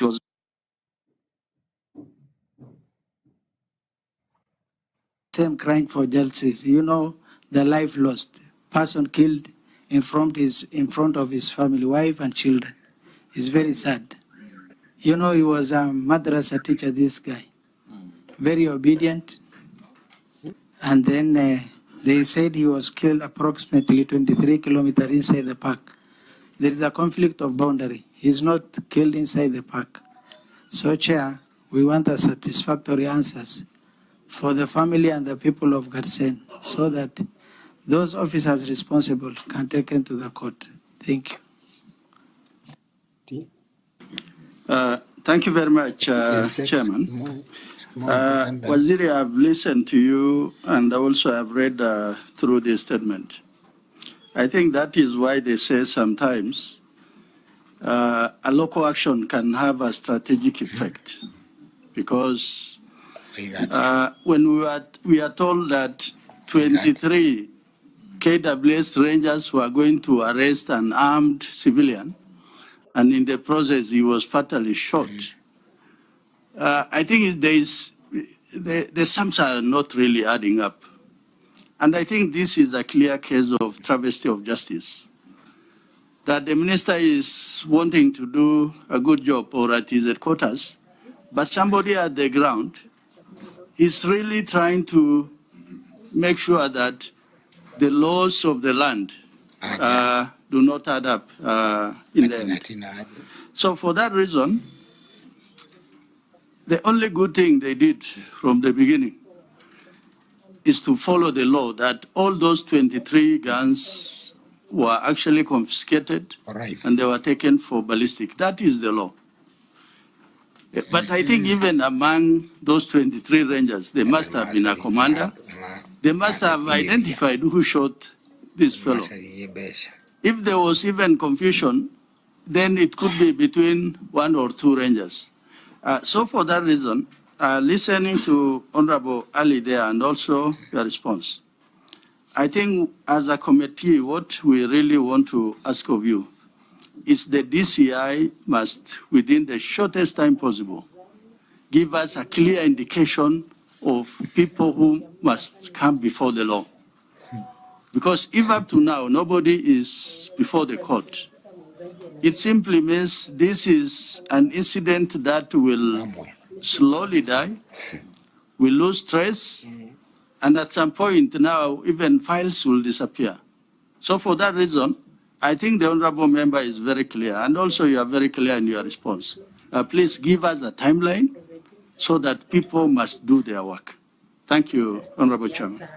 was same crying for justice. You know, the life lost, person killed in front of his family, wife and children. It's very sad. You know, he was a madrasa teacher, this guy, very obedient. And then they said he was killed approximately 23 kilometers inside the park. There is a conflict of boundary. He's not killed inside the park. So, Chair, we want a satisfactory answers for the family and the people of Garsen so that those officers responsible can take into the court. Thank you. Thank you very much, Chairman. Waziri, I've listened to you and also I've read through the statement. I think that is why they say sometimes a local action can have a strategic effect, because when we are told that 23 KWS Rangers were going to arrest an armed civilian, and in the process he was fatally shot, I think the sums are not really adding up. And I think this is a clear case of travesty of justice, that the minister is wanting to do a good job or at his headquarters, but somebody at the ground is really trying to make sure that the laws of the land do not add up in the end. So for that reason, the only good thing they did from the beginning is to follow the law, that all those 23 guns were actually confiscated and they were taken for ballistic. That is the law. But I think even among those 23 rangers, there must have been a commander. They must have identified who shot this fellow. If there was even confusion, then it could be between one or two rangers. So for that reason, listening to Honorable Ali there and also your response, I think as a committee, what we really want to ask of you is the DCI must, within the shortest time possible, give us a clear indication of people who must come before the law. Because if up to now nobody is before the court, it simply means this is an incident that will slowly die, will lose trace, and at some point now even files will disappear. So for that reason, I think the honorable member is very clear, and also you are very clear in your response. Please give us a timeline so that people must do their work. Thank you, Honorable Chairman.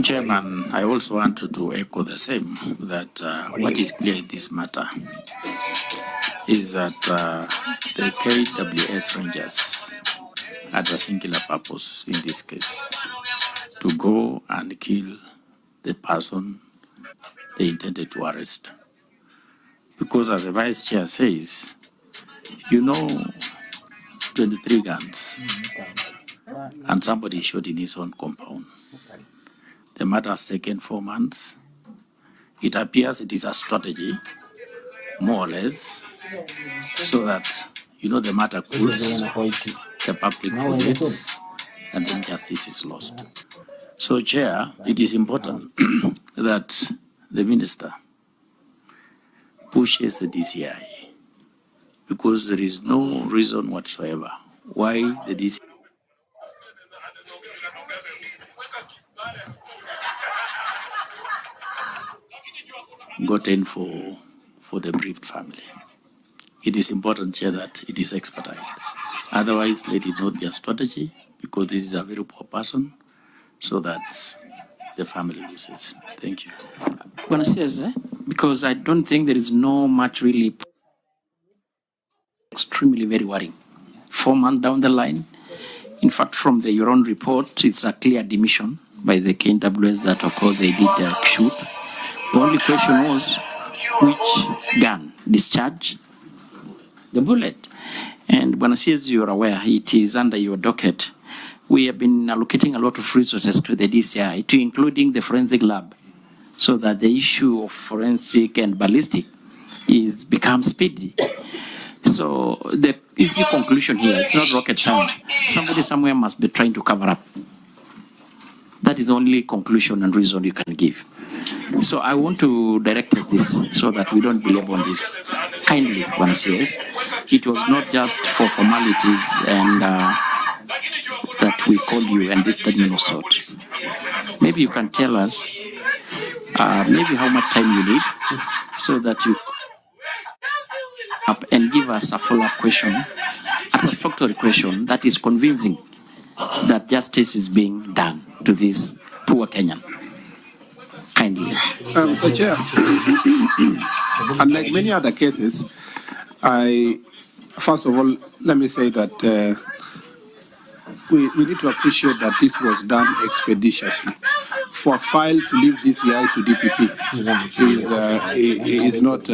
Chairman, I also wanted to echo the same, that what is clear in this matter is that the KWS Rangers had a singular purpose in this case, to go and kill the person they intended to arrest. Because as the Vice Chair says, you know, 23 guns, and somebody shot in his own compound. The matter has taken 4 months. It appears it is a strategy, more or less, so that, you know, the matter cools, the public forgets, and then justice is lost. So, Chair, it is important that the Minister pushes the DCI, because there is no reason whatsoever why the DCI gotten for the bereaved family. It is important, Chair, that it is expedited. Otherwise, let it not be a strategy, because this is a very poor person, so that the family loses. Thank you. When I says, because I don't think there is no much really extremely very worrying. 4 months down the line, in fact, from your own report, it's a clear admission by the KWS that, of course, they did shoot. The only question was which gun discharged the bullet. And when I say, as you're aware, it is under your docket. We have been allocating a lot of resources to the DCI, to including the forensic lab, so that the issue of forensic and ballistic becomes speedy. So the easy conclusion here, it's not rocket science. Somebody somewhere must be trying to cover up. That is the only conclusion and reason you can give. So I want to direct us this so that we don't belabor on this. Kindly, one says, it was not just for formalities and that we call you and this statement was sought. Maybe you can tell us maybe how much time you need so that you up and give us a follow-up question, a satisfactory question that is convincing that justice is being done to this poor Kenyan. Kindly. Mr. Chair, unlike many other cases, first of all, let me say that we need to appreciate that this was done expeditiously. For a file to leave DCI to DPP is not,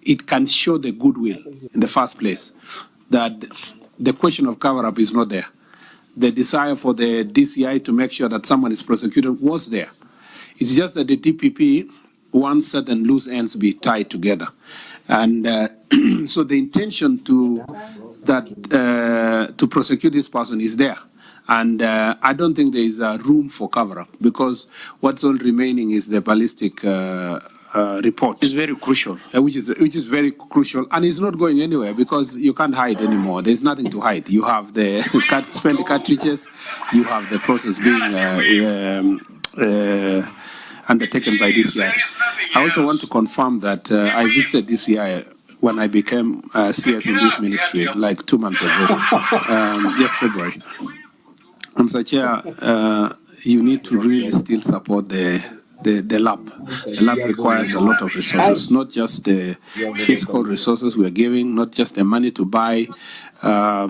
it can show the goodwill in the first place, that the question of cover-up is not there. The desire for the DCI to make sure that someone is prosecuted was there. It's just that the DPP wants certain loose ends be tied together. And so the intention to prosecute this person is there. And I don't think there is room for cover-up, because what's all remaining is the ballistic report. It's very crucial. Which is very crucial, and it's not going anywhere because you can't hide anymore. There's nothing to hide. You have the spent cartridges, you have the process being undertaken by DCI. I also want to confirm that I visited DCI when I became CS in this ministry, like 2 months ago, yes, February. Mr. Chair, you need to really still support the lab. The lab requires a lot of resources, not just the fiscal resources we are giving, not just the money to buy a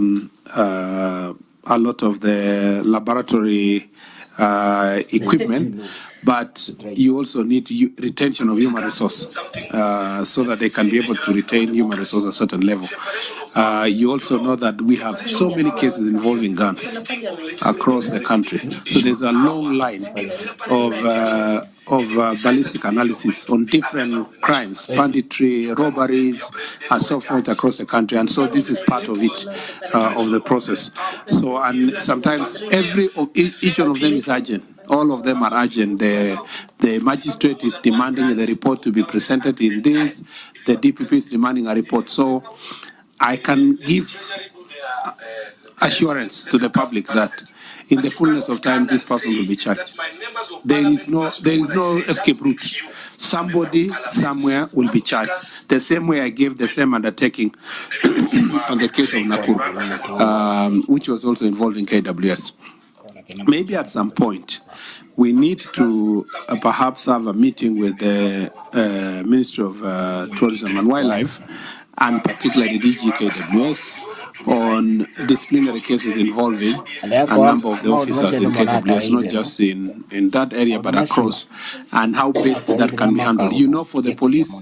lot of the laboratory equipment, but you also need retention of human resource so that they can be able to retain human resource at a certain level. You also know that we have so many cases involving guns across the country. So there's a long line of ballistic analysis on different crimes, banditry, robberies, and so forth across the country. And so this is part of it, of the process. So, and sometimes each one of them is urgent. All of them are urgent. The magistrate is demanding the report to be presented in this. The DPP is demanding a report. So I can give assurance to the public that in the fullness of time, this person will be charged. There is no escape route. Somebody somewhere will be charged. The same way I gave the same undertaking on the case of Nakuru, which was also involving KWS. Maybe at some point, we need to perhaps have a meeting with the Ministry of Tourism and Wildlife, and particularly DG KWS, on disciplinary cases involving a number of the officers in KWS, not just in that area, but across, and how best that can be handled. You know, for the police,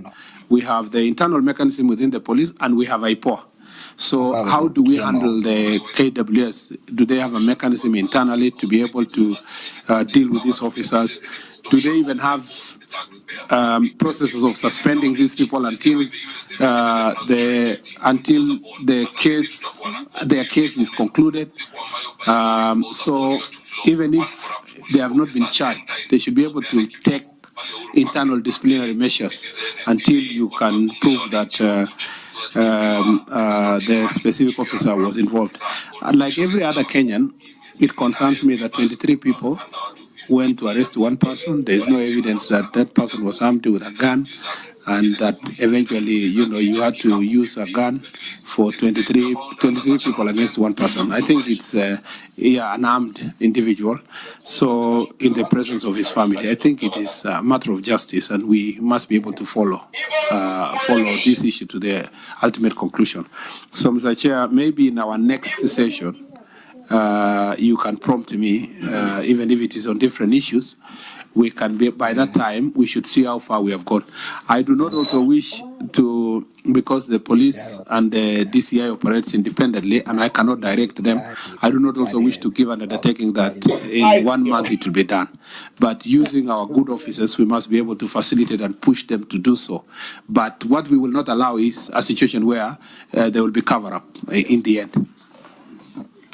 we have the internal mechanism within the police, and we have IPOA. So how do we handle the KWS? Do they have a mechanism internally to be able to deal with these officers? Do they even have processes of suspending these people until their case is concluded? So even if they have not been charged, they should be able to take internal disciplinary measures until you can prove that the specific officer was involved. And like every other Kenyan, it concerns me that 23 people went to arrest one person. There is no evidence that that person was armed with a gun, and that eventually, you had to use a gun for 23 people against one person. I think it's an armed individual. So in the presence of his family, I think it is a matter of justice, and we must be able to follow this issue to the ultimate conclusion. So, Mr. Chair, maybe in our next session, you can prompt me, even if it is on different issues, we can be, by that time, we should see how far we have gone. I do not also wish to, because the police and the DCI operates independently and I cannot direct them, I do not also wish to give an undertaking that in 1 month it will be done. But using our good officers, we must be able to facilitate and push them to do so. But what we will not allow is a situation where there will be cover-up in the end.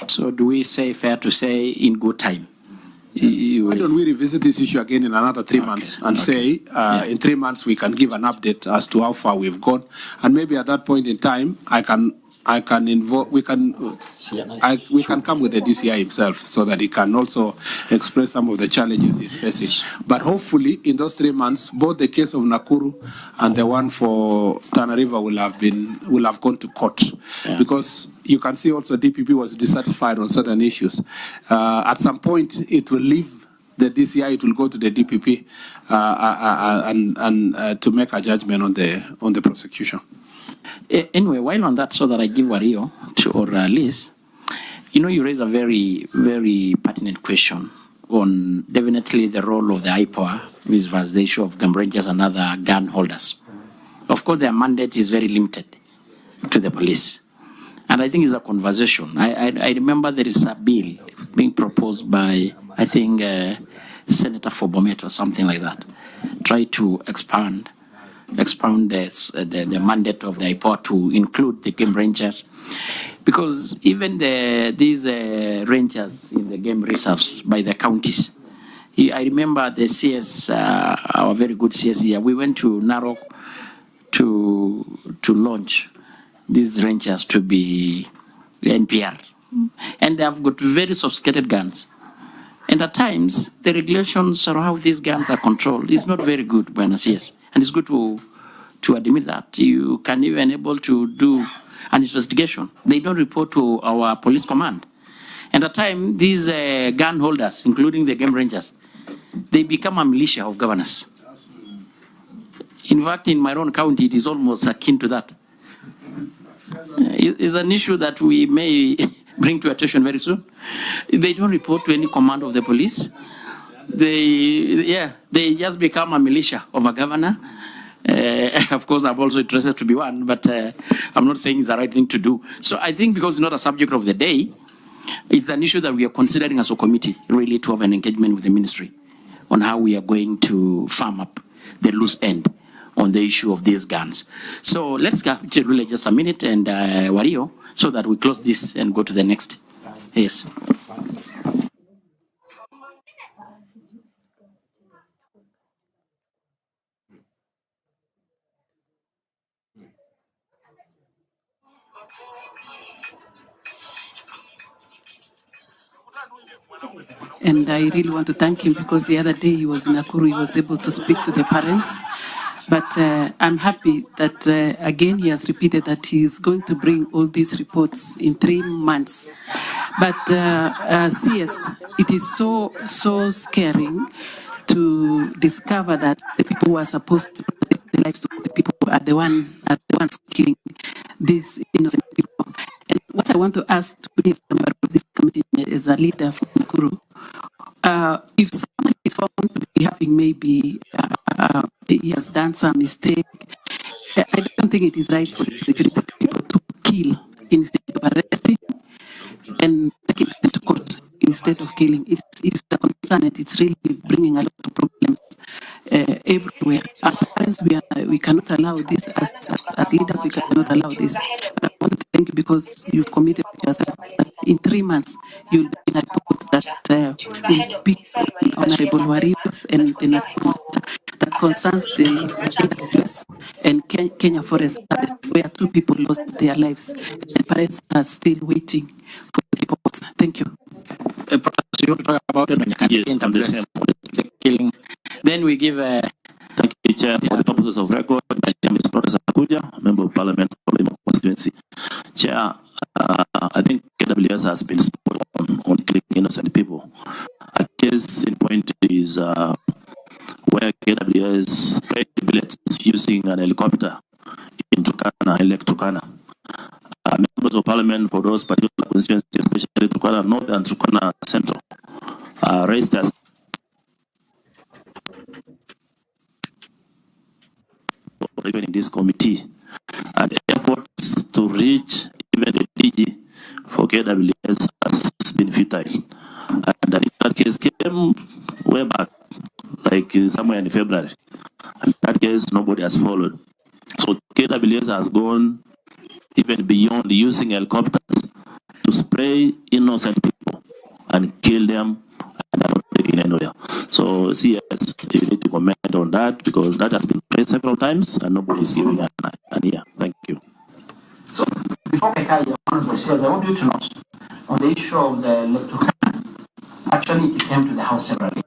So do we say, fair to say, in good time? Why don't we revisit this issue again in another 3 months and say in 3 months we can give an update as to how far we've gone, and maybe at that point in time we can come with the DCI himself so that he can also express some of the challenges he's facing. But hopefully in those 3 months, both the case of Nakuru and the one for Tana River will have gone to court, because you can see also DPP was dissatisfied on certain issues. At some point, it will leave the DCI, it will go to the DPP and to make a judgment on the prosecution. Anyway, while on that, so that I give Wario or Liz, you raise a very, very pertinent question on definitely the role of the IPOA versus the issue of gun rangers and other gun holders. Of course, their mandate is very limited to the police. And I think it's a conversation. I remember there is a bill being proposed by, I think, Senator Fobomet or something like that, try to expound the mandate of the IPOA to include the game rangers, because even these rangers in the game reserves by the counties. I remember the CS, our very good CS here. We went to Narok to launch these rangers to be NPR, and they have got very sophisticated guns. And at times, the regulations on how these guns are controlled is not very good, Buenos Aires. And it's good to admit that. You can even able to do an investigation. They don't report to our police command. And at times, these gun holders, including the game rangers, they become a militia of governors. In fact, in my own county, it is almost akin to that. It's an issue that we may bring to attention very soon. They don't report to any command of the police. They just become a militia of a governor. Of course, I'm also interested to be one, but I'm not saying it's the right thing to do. So I think because it's not a subject of the day, it's an issue that we are considering as a committee, really, to have an engagement with the ministry on how we are going to farm up the loose end on the issue of these guns. So let's really just a minute and Wario, so that we close this and go to the next. Yes. And I really want to thank him, because the other day he was in Nakuru, he was able to speak to the parents. But I'm happy that, again, he has repeated that he is going to bring all these reports in 3 months. But CS, it is so scaring to discover that the people who are supposed to protect the lives of the people are the ones killing these innocent people. And what I want to ask today as a member of this committee, as a leader from Nakuru, if someone is found to be having maybe he has done some mistake, I don't think it is right for the security people to kill instead of arresting and taking them to court instead of killing. It's a concern, and it's really bringing a lot of problems everywhere. As parents, we cannot allow this. As leaders, we cannot allow this. But I want to thank you, because you've committed yourself that in 3 months you'll bring a report that will speak to Honorable Warriors and the Nakuru that concerns the AWS and Kenya Forest Service, where 2 people lost their lives, and parents are still waiting for the reports. Thank you. You want to talk about it? Yes, the killing. Then we give thank you, Chair. For the purposes of record, my name is Professor Akuja, Member of Parliament for the constituency. Chair, I think KWS has been spot on killing innocent people. A case in point is where KWS sprayed bullets using an helicopter in Turkana, Lake Turkana. Members of Parliament for those particular constituencies, especially Turkana North and Turkana Central, raised us even in this committee. And efforts to reach even the DG for KWS has been futile. And that case came way back, like somewhere in February. And that case, nobody has followed. So KWS has gone even beyond using helicopters to spray innocent people and kill them and are not taken anywhere. So CS, you need to comment on that because that has been raised several times and nobody is giving an ear. Thank you. So before Kekai, Honorable CS, I want you to note on the issue of the electoral. Actually, it came to the House separately.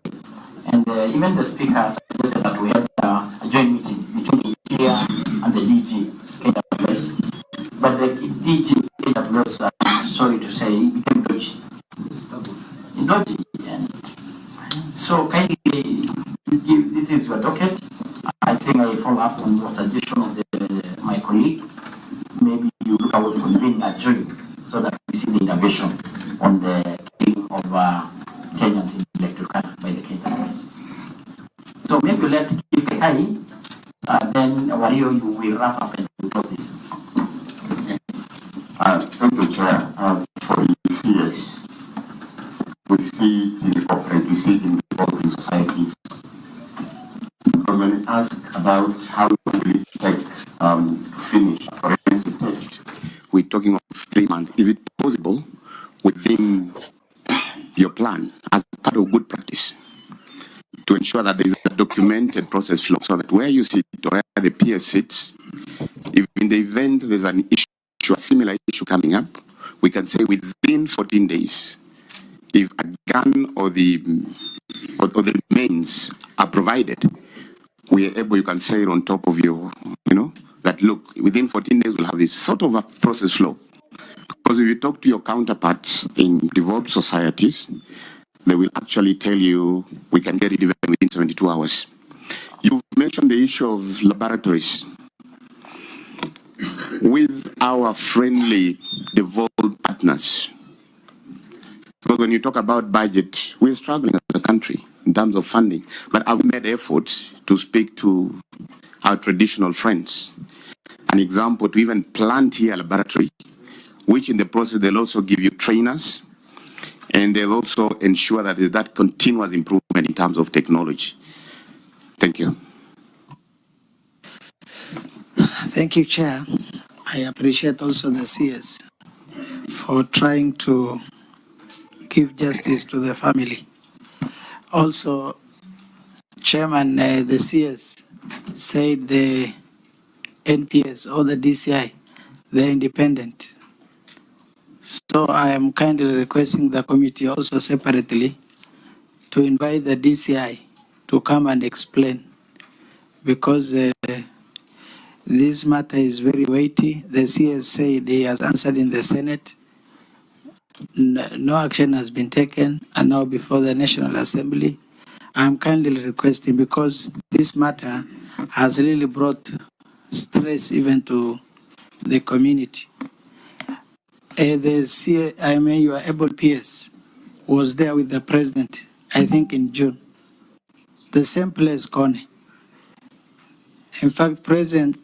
And even the Speaker suggested that we had a joint meeting between the chair and the DG KWS. But the DG KWS, sorry to say, became dodgy. Dodgy. And so kindly, this is your docket. I think I follow up on your suggestion of my colleague. Maybe you look away from being a jury so that we see the intervention on the killing of Kenyans in electoral by the Kenyans. So maybe let Kekai, then Wario, you will wrap up and close this. Thank you, Chair. For the CS, we see it in the corporate, we see it in the developing societies. Because when you ask about how long will it take to finish a forensic test, we're talking of 3 months. Is it possible within your plan as part of good practice to ensure that there is a documented process flow so that where you sit or where the PS sits, if in the event there's an issue, a similar issue coming up, we can say within 14 days, if a gun or the remains are provided, we are able, you can say it on top of your, that look, within 14 days we'll have this sort of a process flow. Because if you talk to your counterparts in developed societies, they will actually tell you we can get it even within 72 hours. You've mentioned the issue of laboratories. With our friendly devolved partners, because when you talk about budget, we're struggling as a country in terms of funding, but I've made efforts to speak to our traditional friends. An example, to even plant here a laboratory, which in the process they'll also give you trainers, and they'll also ensure that there's that continuous improvement in terms of technology. Thank you. Thank you, Chair. I appreciate also the CS for trying to give justice to the family. Also, Chairman, the CS said the NPS or the DCI, they're independent. So I am kindly requesting the committee also separately to invite the DCI to come and explain, because this matter is very weighty. The CS said he has answered in the Senate. No action has been taken, and now before the National Assembly. I'm kindly requesting, because this matter has really brought stress even to the community. Your able PS was there with the president, I think in June. The same place, Kone. In fact, President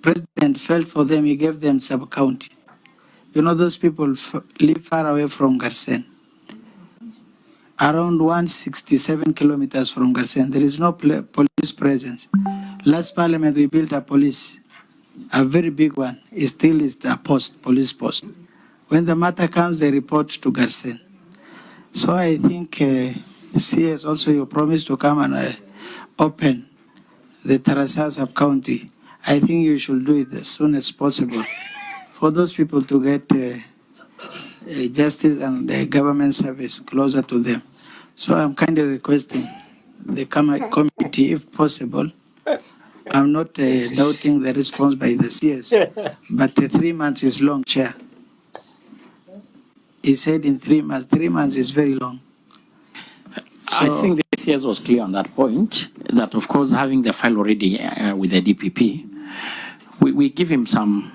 felt for them, he gave them sub-county. You know, those people live far away from Garsen. Around 167 kilometers from Garsen. There is no police presence. Last parliament, we built a police, a very big one. It still is a police post. When the matter comes, they report to Garsen. So I think CS also, you promised to come and open the Tarasa sub-county. I think you should do it as soon as possible for those people to get justice and government service closer to them. So I'm kindly requesting the committee, if possible. I'm not doubting the response by the CS, but 3 months is long, Chair. He said in 3 months. 3 months is very long. So, I think the CS was clear on that point, that of course having the file already with the DPP, we give him some...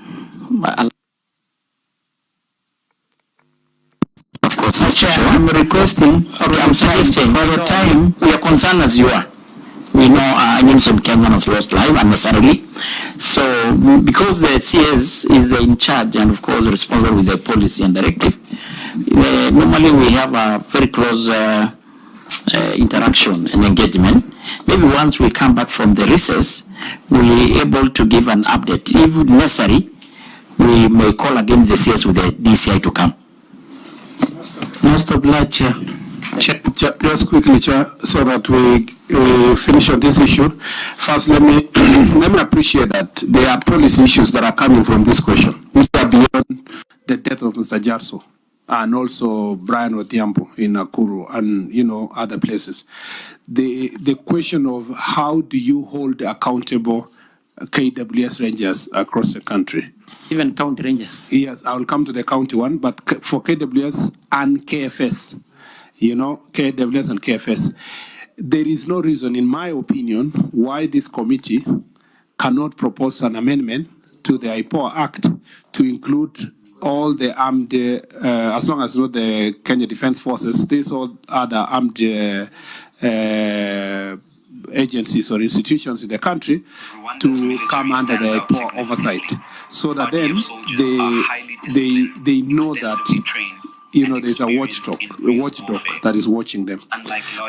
Of course, Chair, I'm requesting, I'm suggesting, for the time... We are concerned as you are. We we know innocent Kenyans lost life unnecessarily. So because the CS is in charge and of course responsible with the policy and directive, normally we have a very close interaction and engagement. Maybe once we come back from the recess, we're able to give an update. If necessary, we may call again the CS with the DCI to come. Most obliged, Chair. Just quickly, Chair, so that we finish on this issue. First, let me appreciate that there are policy issues that are coming from this question, which are beyond the death of Mr. Jarso and also Brian Odhiambo in Nakuru and other places. The question of how do you hold accountable KWS rangers across the country? Even county rangers. Yes, I will come to the county one, but for KWS and KFS, KWS and KFS, there is no reason, in my opinion, why this committee cannot propose an amendment to the IPOA Act to include all the armed, as long as not the Kenya Defense Forces, these all other armed agencies or institutions in the country to come under the IPOA oversight, so that then they know that there's a watchdog that is watching them.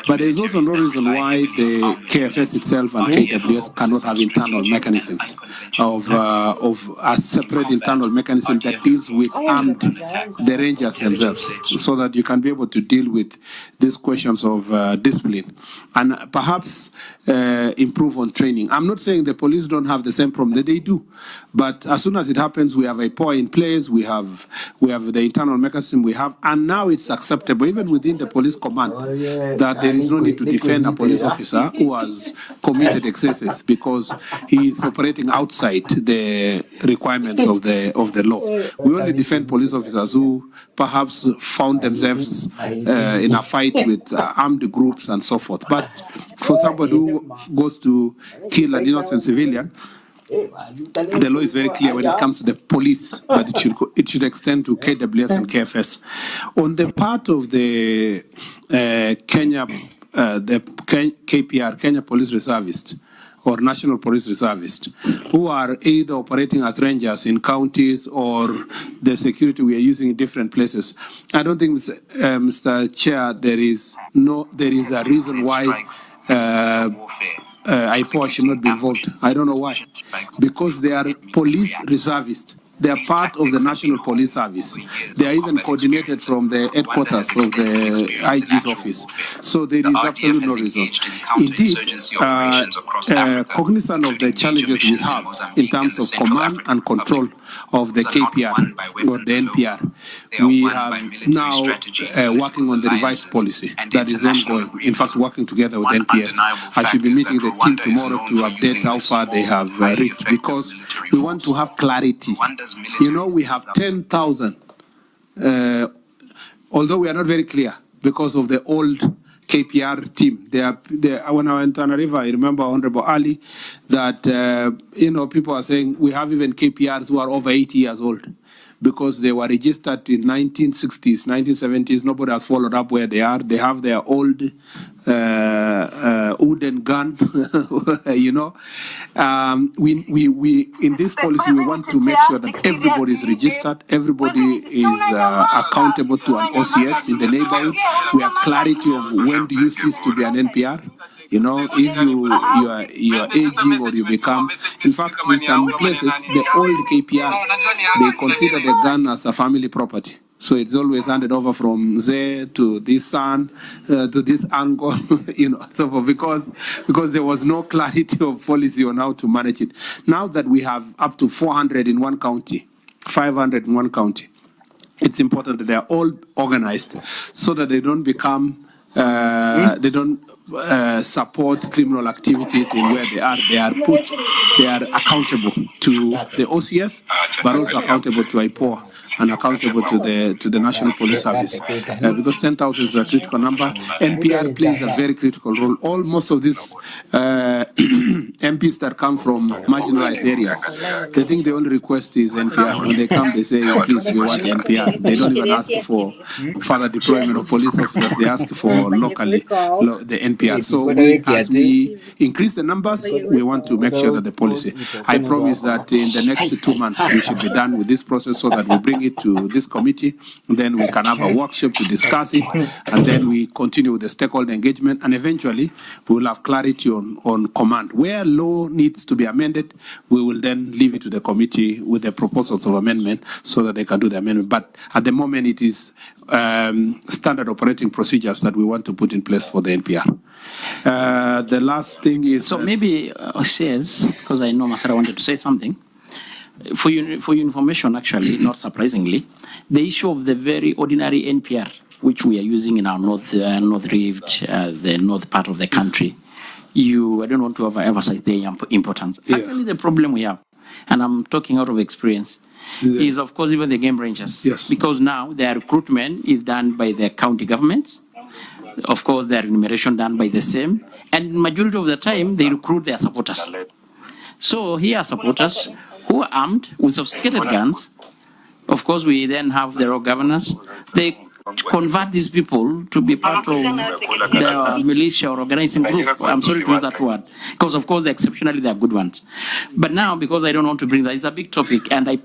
But there is also no reason why the KFS itself and KWS cannot have internal mechanisms of a separate internal mechanism that deals with the rangers themselves, so that you can be able to deal with these questions of discipline and perhaps improve on training. I'm not saying the police don't have the same problem, that they do, but as soon as it happens, we have a POA in place, we have the internal mechanism we have, and now it's acceptable even within the police command that there is no need to defend a police officer who has committed excesses because he is operating outside the requirements of the law. We only defend police officers who perhaps found themselves in a fight with armed groups and so forth. But for somebody who goes to kill an innocent civilian, the law is very clear when it comes to the police, but it should extend to KWS and KFS. On the part of the KPR, Kenya Police Reservists, or National Police Reservists, who are either operating as rangers in counties or the security we are using in different places. I don't think, Mr. Chair, there is a reason why IPOA should not be involved. I don't know why. Because they are police reservists. They are part of the National Police Service. They are even coordinated from the headquarters of the IG's office. So there is absolutely no reason. Indeed, cognizant of the challenges we have in terms of command and control of the KPR or the NPR, we have now working on the revised policy that is ongoing. In fact, working together with NPS. I should be meeting the team tomorrow to update how far they have reached, because we want to have clarity. We have 10,000, although we are not very clear because of the old KPR team. When I went to Tana River, I remember Honorable Ali, that, people are saying we have even KPRs who are over 80 years old because they were registered in 1960s, 1970s. Nobody has followed up where they are. They have their old wooden gun, We in this policy, we want to make sure that everybody is registered, everybody is accountable to an OCS in the neighborhood. We have clarity of when do you cease to be an NPR. If you are aging or you become, in fact, in some places, the old KPR, they consider the gun as a family property. So it's always handed over from there to this son, to this uncle, so because there was no clarity of policy on how to manage it. Now that we have up to 400 in one county, 500 in one county, it's important that they are all organized so that they don't become they don't support criminal activities in where they are. They are accountable to the OCS, but also accountable to IPOA. and accountable to the National Police Service. Because 10,000 is a critical number. NPR plays a very critical role. Most of these MPs that come from marginalized areas, they think the only request is NPR. When they come, they say, please, we want NPR. They don't even ask for further deployment of police officers. They ask for locally the NPR. So as we increase the numbers, we want to make sure that the policy. I promise that in the next 2 months, we should be done with this process so that we bring it to this committee. Then we can have a workshop to discuss it. And then we continue with the stakeholder engagement. And eventually, we will have clarity on command. Where law needs to be amended, we will then leave it to the committee with the proposals of amendment so that they can do the amendment. But at the moment, it is standard operating procedures that we want to put in place for the NPR. The last thing is... So maybe says, because I know Masara wanted to say something, for your information, actually, not surprisingly, the issue of the very ordinary NPR, which we are using in our North Rift, the north part of the country, I don't want to emphasize the importance. Yeah. Actually, the problem we have, and I'm talking out of experience, is of course even the game rangers. Yes. Because now their recruitment is done by the county governments. Of course, their remuneration done by the same. And majority of the time, they recruit their supporters. So here are supporters who are armed with sophisticated guns. Of course, we then have their governors. They convert these people to be part of their militia or organizing group. I'm sorry to use that word, because of course, exceptionally, they are good ones. But now, because I don't want to bring that, it's a big topic, and I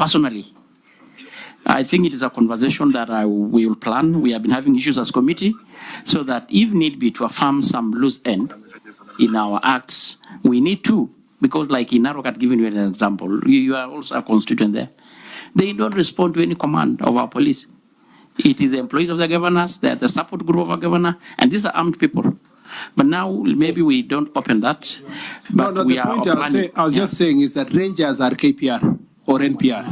think it is a conversation that we will plan. We have been having issues as committee, so that if need be to affirm some loose end in our acts, we need to, because like in Narok, I've given you an example, you are also a constituent there. They don't respond to any command of our police. It is the employees of the governors, they are the support group of our governor, and these are armed people. But now maybe we don't open that. But no, the point I was just saying is that rangers are KPR or NPR.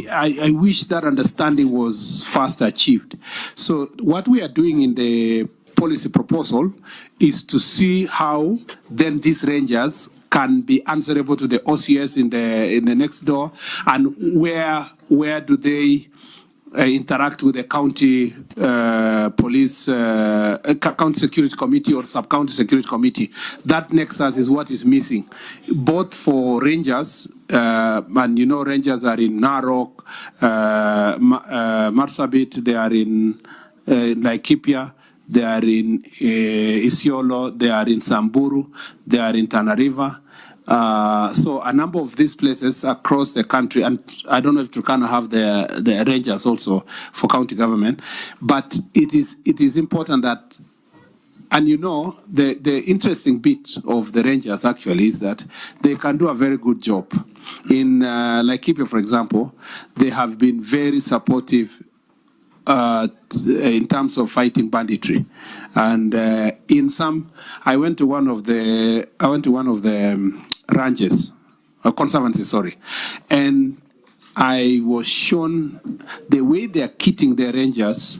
I wish that understanding was fast achieved. So what we are doing in the policy proposal is to see how then these rangers can be answerable to the OCS in the next door, and where do they interact with the county police, county security committee or sub-county security committee. That nexus is what is missing, both for rangers, and you know rangers are in Narok, Marsabit, they are in Laikipia, they are in Isiolo, they are in Samburu, they are in Tana River. So a number of these places across the country, and I don't know if Turkana have the rangers also for county government, but it is important that, and you know, the interesting bit of the rangers actually is that they can do a very good job. In Laikipia, for example, they have been very supportive in terms of fighting banditry, and in some, I went to one of the ranches, conservancy, sorry, and I was shown the way they are kitting their rangers,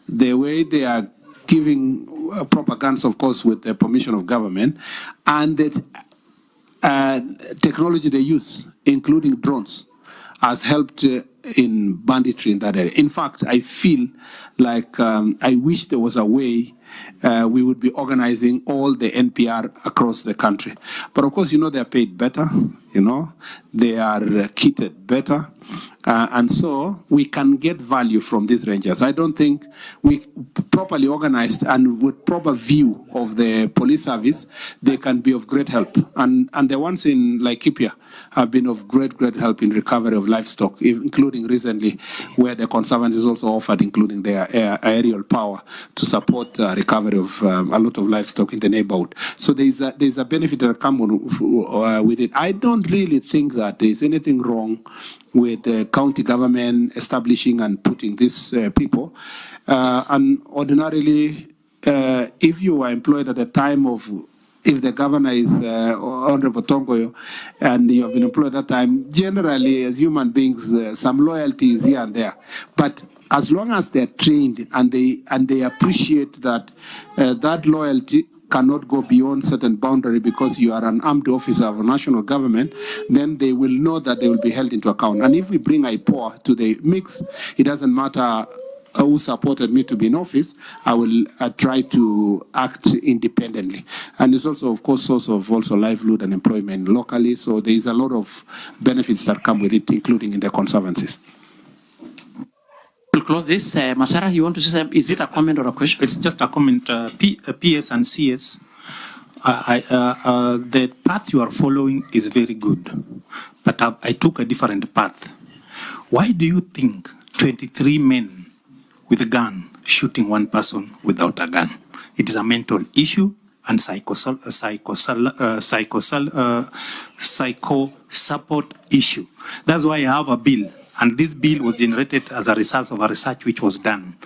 the way they are giving proper guns, of course, with the permission of government, and the technology they use, including drones, has helped in banditry in that area. In fact, I feel like I wish there was a way we would be organizing all the NPR across the country. But of course, you know, they're paid better, you know, they are kitted better. And so we can get value from these rangers. I don't think we properly organized and with proper view of the police service, they can be of great help. And the ones in Laikipia have been of great help in recovery of livestock, including recently where the Conservancy is also offered, including their aerial power to support recovery of a lot of livestock in the neighborhood. So there's a benefit that comes with it. I don't really think that there's anything wrong with the county government establishing and putting these people. And ordinarily, if you are employed at the time of, if the governor is Honorable Tongoyo, and you have been employed at that time, generally, as human beings, some loyalty is here and there. But as long as they're trained and they appreciate that that loyalty cannot go beyond certain boundary because you are an armed officer of a national government, then they will know that they will be held into account. And if we bring IPOA to the mix, it doesn't matter who supported me to be in office, I will try to act independently. And it's also, of course, source of also livelihood and employment locally. So there is a lot of benefits that come with it, including in the conservancies. We'll close this. Masara, you want to say something? Is it a comment or a question? It's just a comment. PS and CS, the path you are following is very good, but I took a different path. Why do you think 23 men with a gun shooting one person without a gun? It is a mental issue and psycho support issue. That's why I have a bill. And this bill was generated as a result of a research which was done.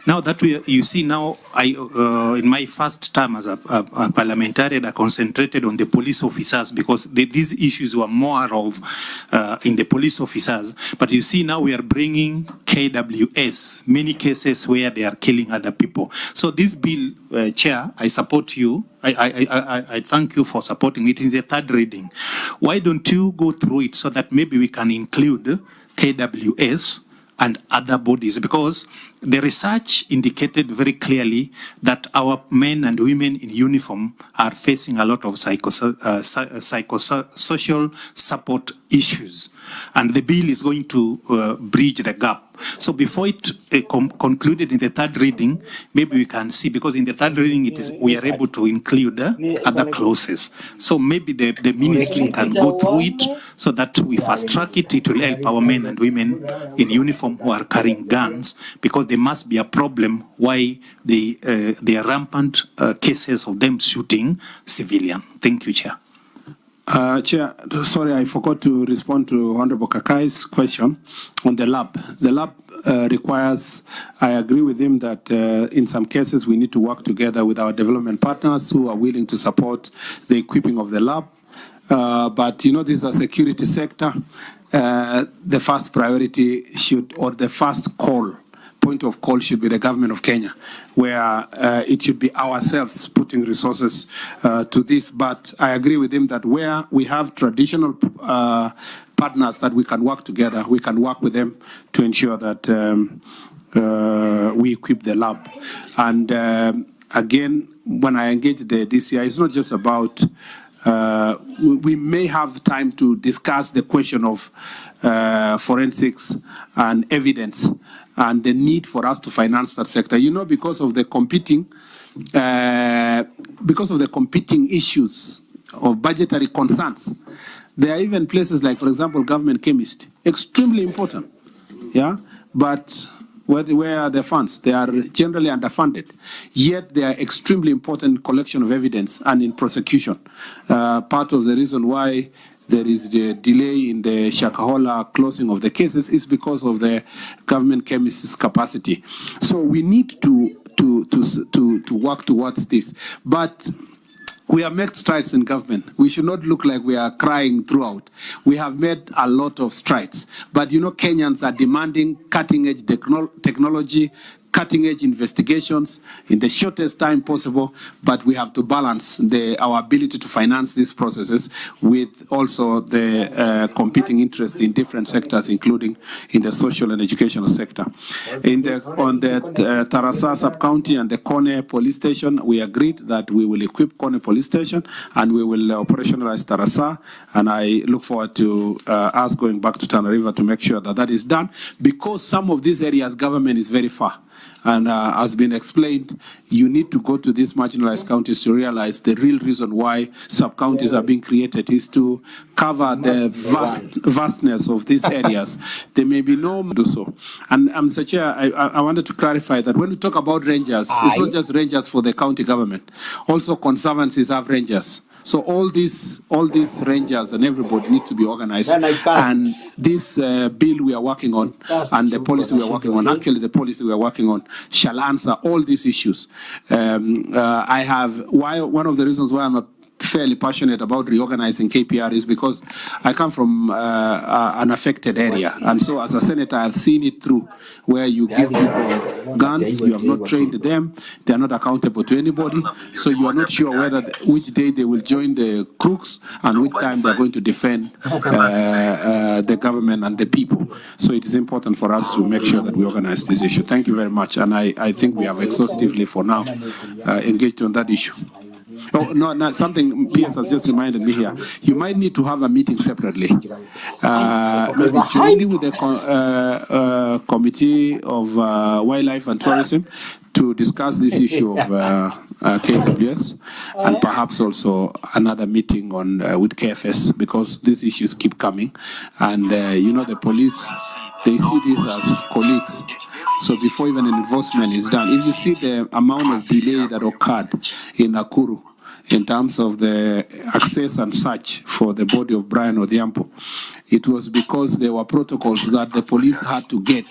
Now that you see now, in my first term as a parliamentarian, I concentrated on the police officers because these issues were more of in the police officers. But you see now we are bringing KWS, many cases where they are killing other people. So this bill, Chair, I support you. I thank you for supporting it in the third reading. Why don't you go through it so that maybe we can include KWS and other bodies, because the research indicated very clearly that our men and women in uniform are facing a lot of psychosocial support issues, and the bill is going to bridge the gap. So before it concluded in the third reading, maybe we can see, because in the third reading we are able to include other clauses. So maybe the ministry can go through it so that we fast track it. It will help our men and women in uniform who are carrying guns, because there must be a problem why there are rampant cases of them shooting civilian. Thank you, Chair. Chair, sorry, I forgot to respond to Honorable Kakai's question on the lab. The lab requires, I agree with him that in some cases we need to work together with our development partners who are willing to support the equipping of the lab. But you know, this is a security sector. The first priority should, or the first point of call should be the government of Kenya, where it should be ourselves putting resources to this. But I agree with him that where we have traditional partners that we can work together, we can work with them to ensure that we equip the lab. And again, when I engage the DCI, it's not just about, we may have time to discuss the question of forensics and evidence and the need for us to finance that sector. You know, because of the competing issues of budgetary concerns, there are even places like, for example, government chemist, extremely important, yeah, but where are the funds? They are generally underfunded, yet they are extremely important in collection of evidence and in prosecution. Part of the reason why there is the delay in the Shakahola closing of the cases is because of the government chemist's capacity. So we need to work towards this. But we have made strides in government. We should not look like we are crying throughout. We have made a lot of strides. But you know, Kenyans are demanding cutting-edge technology, cutting-edge investigations in the shortest time possible, but we have to balance our ability to finance these processes with also the competing interests in different sectors, including in the social and educational sector. On the Tarasa sub-county and the Kone police station, we agreed that we will equip Kone police station and we will operationalize Tarasa, and I look forward to us going back to Tana River to make sure that that is done, because some of these areas government is very far. And as been explained, you need to go to these marginalized counties to realize the real reason why sub-counties are being created is to cover the vastness of these areas. There may be no do so. And Mr. Chair, I wanted to clarify that when we talk about rangers, it's not just rangers for the county government. Also conservancies have rangers. So all these rangers and everybody need to be organized. And this bill we are working on and the policy we are working on, actually the policy we are working on, shall answer all these issues. One of the reasons why I'm fairly passionate about reorganizing KPR is because I come from an affected area. And so as a senator, I've seen it through, where you give people guns, you have not trained them, they are not accountable to anybody, so you are not sure whether which day they will join the crooks and which time they are going to defend the government and the people. So it is important for us to make sure that we organize this issue. Thank you very much. And I think we have exhaustively for now engaged on that issue. Oh, no, something PS has just reminded me here. You might need to have a meeting separately. Maybe jointly with the Committee of Wildlife and Tourism to discuss this issue of KWS, and perhaps also another meeting on with KFS, because these issues keep coming. And you know, the police, they see this as colleagues. So before even an enforcement is done, if you see the amount of delay that occurred in Nakuru in terms of the access and search for the body of Brian Odhiambo, it was because there were protocols that the police had to get,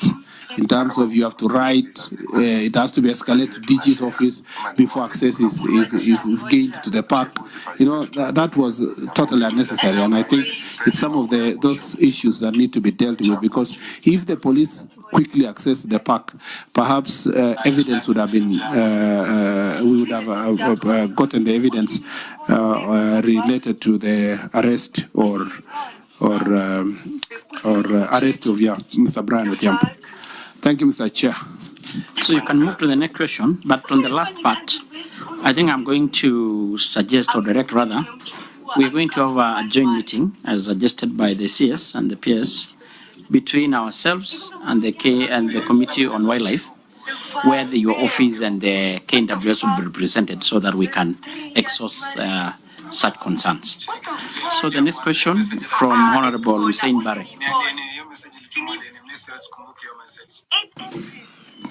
in terms of you have to write, it has to be escalated to DG's office before access is gained to the park. You know, that was totally unnecessary, and I think it's some of those issues that need to be dealt with, because if the police quickly access the park, perhaps evidence would have been, we would have gotten the evidence related to the arrest or arrest of Mr. Brian Odhiambo. Thank you, Mr. Chair. So you can move to the next question, but on the last part, I think I'm going to suggest, or direct rather, we're going to have a joint meeting as suggested by the CS and the PS between ourselves and the Committee on Wildlife, where your office and the KWS will be represented, so that we can exhaust such concerns. So the next question from Honorable Hussein Barre.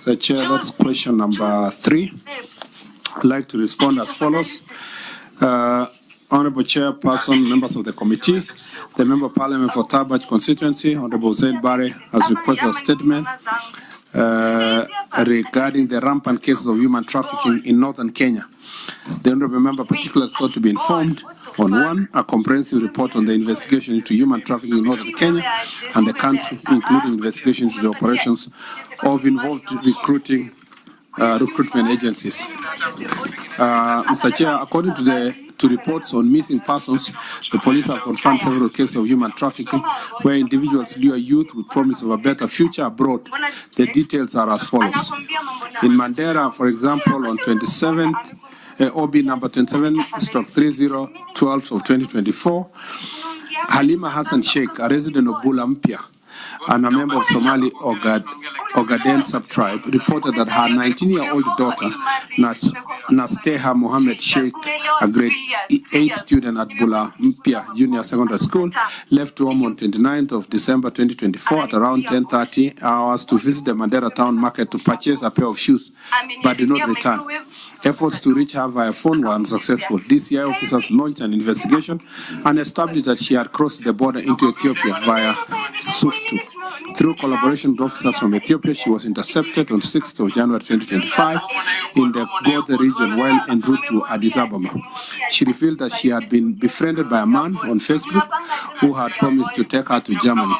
The Chair, that's question number 3. I'd like to respond as follows. Honorable Chairperson, members of the committee, the Member of Parliament for Tabach constituency, Honorable Hussein Barre, has requested a statement regarding the rampant cases of human trafficking in northern Kenya. The Honorable Member particularly sought to be informed on 1, a comprehensive report on the investigation into human trafficking in northern Kenya and the country, including investigations into the operations of involved recruitment agencies. Mr. Chair, according to reports on missing persons, the police have confirmed several cases of human trafficking where individuals lure youth with promise of a better future abroad. The details are as follows. In Mandera, for example, on 27th, OB number 27/30/12 of 2024, Halima Hassan Sheikh, a resident of Bula Mpya and a member of Somali Ogaden sub-tribe, reported that her 19-year-old daughter, Nasteha Mohammed Sheikh, a grade 8 student at Bula Mpya Junior Secondary School, left home on 29th of December 2024 at around 10:30 hours to visit the Mandera town market to purchase a pair of shoes, but did not return. Efforts to reach her via phone were unsuccessful. DCI officers launched an investigation and established that she had crossed the border into Ethiopia via Suftu. Through collaboration with officers from Ethiopia, she was intercepted on 6th of January 2025 in the Gode region while en route to Addis Ababa. She revealed that she had been befriended by a man on Facebook who had promised to take her to Germany,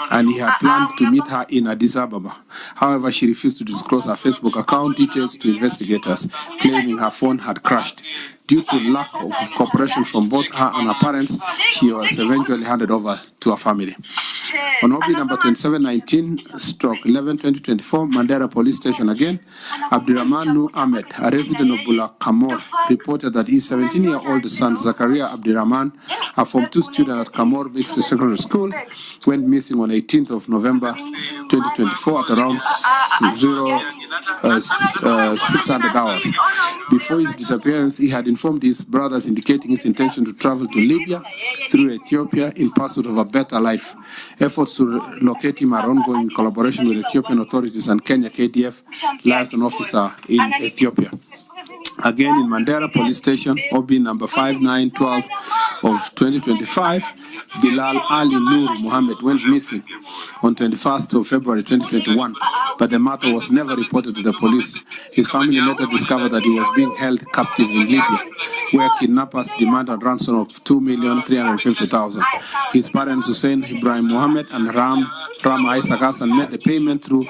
and he had planned to meet her in Addis Ababa. However, she refused to disclose her Facebook account details to investigators, claiming her phone had crashed. Due to lack of cooperation from both her and her parents, she was eventually handed over to her family. On OB number 2719/11/2024, Mandera Police Station again, Abdirahman Nur Ahmed, a resident of Bula Kamor, reported that his 17-year-old son Zakaria Abdirahman, a Form 2 student at Kamor Mixed Secondary School, went missing on 18th of November 2024 at around 600 hours. Before his disappearance, he had informed his brothers, indicating his intention to travel to Libya through Ethiopia in pursuit of a better life. Efforts to locate him are ongoing in collaboration with Ethiopian authorities and Kenya KDF liaison officer in Ethiopia. Again, in Mandera Police Station, OB number 5912 of 2025, Bilal Ali Nur Muhammad went missing on 21st of February 2021, but the matter was never reported to the police. His family later discovered that he was being held captive in Libya. where kidnappers demanded a ransom of 2,350,000. His parents, Hussein Ibrahim Mohammed and Ram Isaac Hassan, made the payment through